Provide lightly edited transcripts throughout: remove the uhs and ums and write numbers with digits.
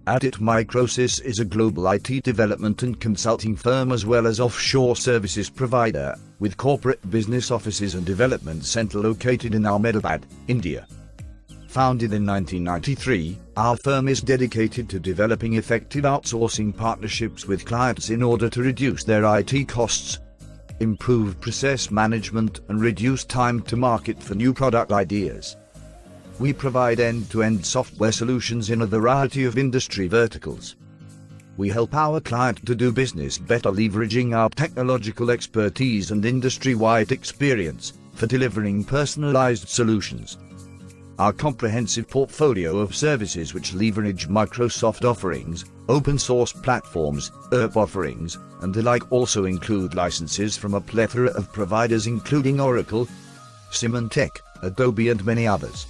Addit Microsys is a global IT development and consulting firm as well as offshore services provider, with corporate business offices and development center located in Ahmedabad, India. Founded in 1993, our firm is dedicated to developing effective outsourcing partnerships with clients in order to reduce their IT costs, improve process management, and reduce time to market for new product ideas. We provide end-to-end software solutions in a variety of industry verticals. We help our client to do business better, leveraging our technological expertise and industry-wide experience for delivering personalized solutions. Our comprehensive portfolio of services which leverage Microsoft offerings, open source platforms, ERP offerings, and the like also include licenses from a plethora of providers including Oracle, Symantec, Adobe and many others.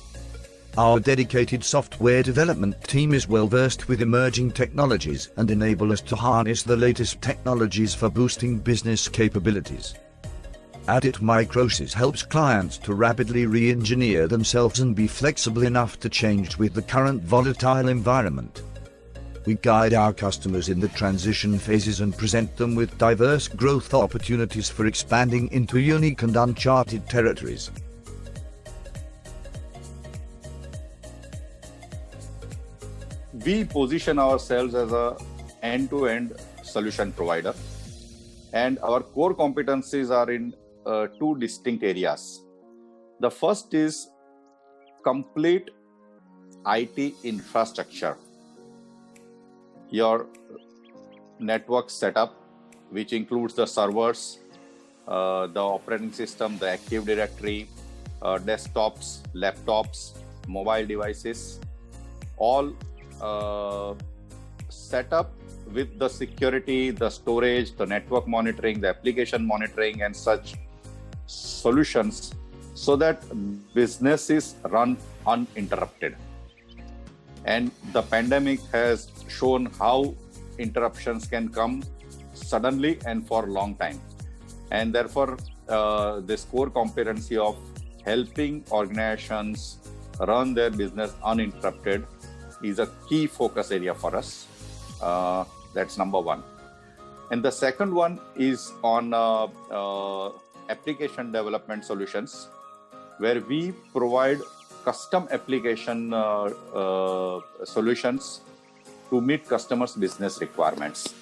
Our dedicated software development team is well versed with emerging technologies and enable us to harness the latest technologies for boosting business capabilities. Addit Microsys helps clients to rapidly re-engineer themselves and be flexible enough to change with the current volatile environment. We guide our customers in the transition phases and present them with diverse growth opportunities for expanding into unique and uncharted territories. We position ourselves as an end-to-end solution provider, and our core competencies are in two distinct areas. The first is complete IT infrastructure. Your network setup, which includes the servers, the operating system, the Active Directory, desktops, laptops, mobile devices, all set up with the security, the storage, the network monitoring, the application monitoring and such solutions so that businesses run uninterrupted. And the pandemic has shown how interruptions can come suddenly and for a long time. And therefore, this core competency of helping organizations run their business uninterrupted is a key focus area for us. That's number one. And the second one is on application development solutions, where we provide custom application solutions to meet customers' business requirements.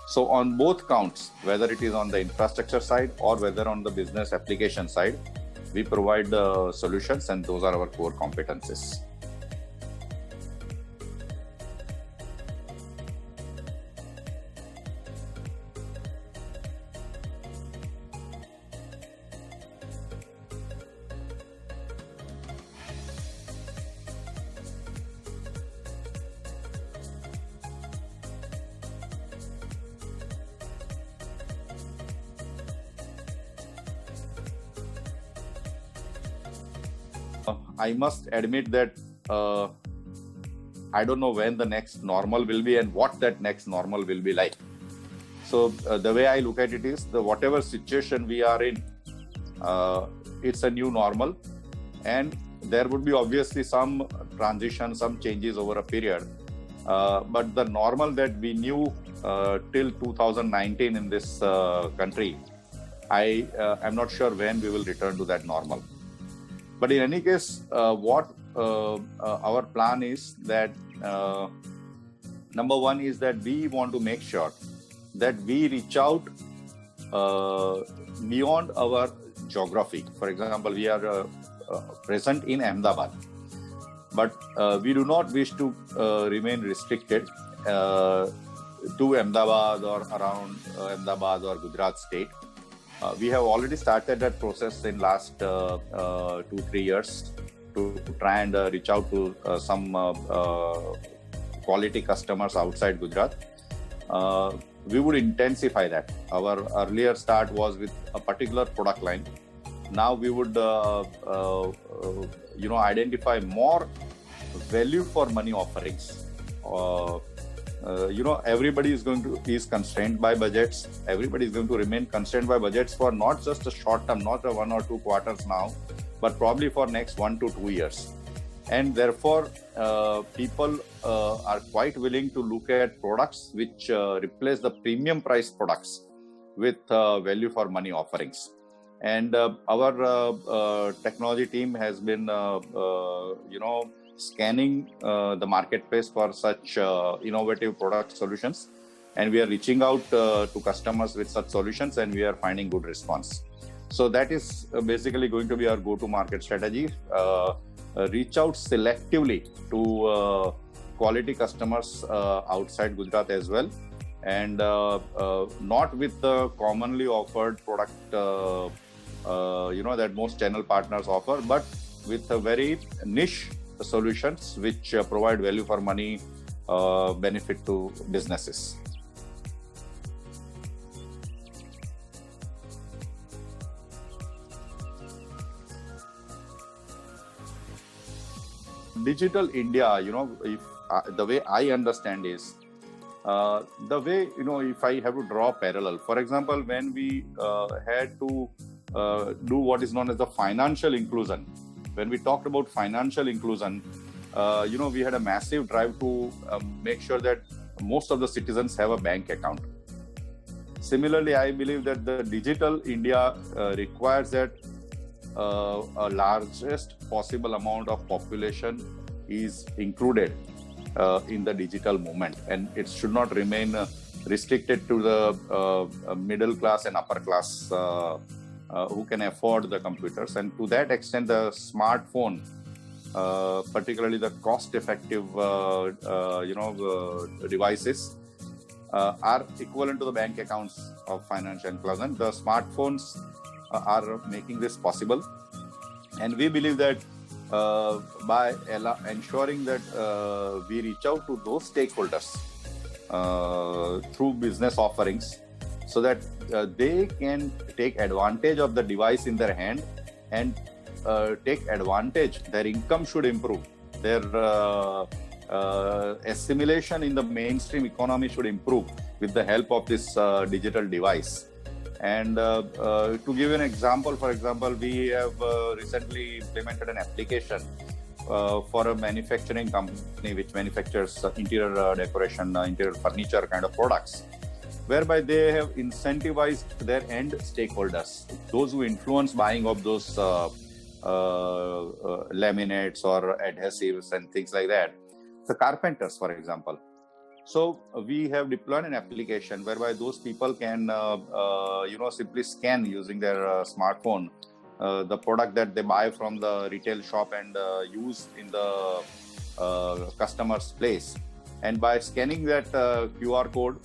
So on both counts, whether it is on the infrastructure side or whether on the business application side, we provide the solutions, and those are our core competencies. I must admit that I don't know when the next normal will be and what that next normal will be like. So the way I look at it is, whatever situation we are in, it's a new normal, and there would be obviously some transition, some changes over a period. But the normal that we knew till 2019 in this country, I am not sure when we will return to that normal. But in any case, what our plan is that number one is that we want to make sure that we reach out beyond our geography. For example, we are present in Ahmedabad, but we do not wish to remain restricted to Ahmedabad or around Ahmedabad or Gujarat state. We have already started that process in last 2-3 years to try and reach out to some quality customers outside Gujarat. We would intensify that. Our earlier start was with a particular product line. Now we would identify more value for money offerings. Everybody is constrained by budgets. Everybody is going to remain constrained by budgets for not just a short term, not a 1 or 2 quarters now, but probably for next 1 to 2 years. and therefore people are quite willing to look at products which replace the premium price products with value for money offerings. And our technology team has been scanning the marketplace for such innovative product solutions, and we are reaching out to customers with such solutions, and we are finding good response. So that is basically going to be our go-to-market strategy. Reach out selectively to quality customers outside Gujarat as well, and not with the commonly offered product that most channel partners offer, but with a very niche solutions which provide value for money benefit to businesses. Digital India, if the way I understand is the way, if I have to draw a parallel, for example, when we had to do what is known as the financial inclusion, when we talked about financial inclusion, we had a massive drive to make sure that most of the citizens have a bank account. Similarly, I believe that the Digital India requires that a largest possible amount of population is included in the digital movement, and it should not remain restricted to the middle class and upper class who can afford the computers. And to that extent, the smartphone, particularly the cost-effective devices, are equivalent to the bank accounts of financial inclusion. The smartphones are making this possible, and we believe that by ensuring that we reach out to those stakeholders through business offerings, so that they can take advantage of the device in their hand and take advantage. Their income should improve. Their assimilation in the mainstream economy should improve with the help of this digital device. And to give an example, for example, we have recently implemented an application for a manufacturing company which manufactures interior decoration, interior furniture kind of products, whereby they have incentivized their end stakeholders, those who influence buying of those laminates or adhesives and things like that, the carpenters, for example. So we have deployed an application whereby those people can, simply scan using their smartphone the product that they buy from the retail shop and use in the customer's place. And by scanning that QR code,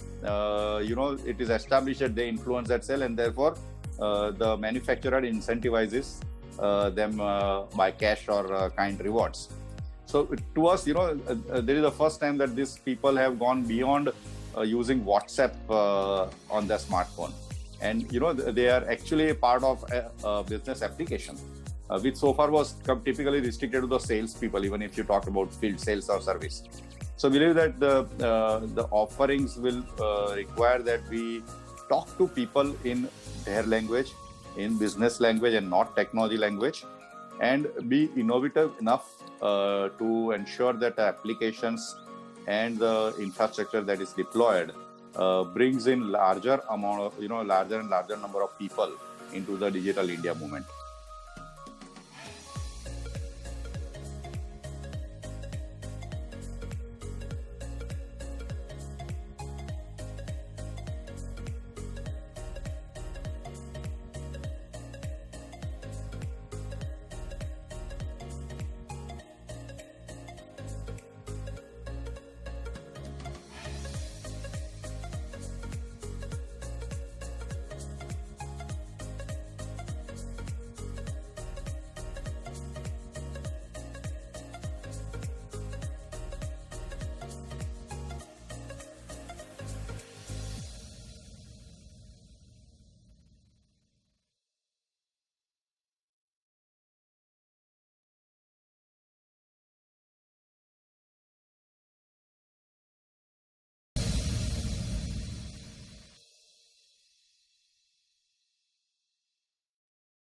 it is established that they influence that sale, and therefore the manufacturer incentivizes them by cash or kind rewards. So to us, there is the first time that these people have gone beyond using WhatsApp on their smartphone. And, they are actually a part of a business application, which so far was typically restricted to the sales people, even if you talk about field sales or service. So we believe that the offerings will require that we talk to people in their language, in business language and not technology language, and be innovative enough to ensure that the applications and the infrastructure that is deployed brings in larger and larger number of people into the Digital India movement.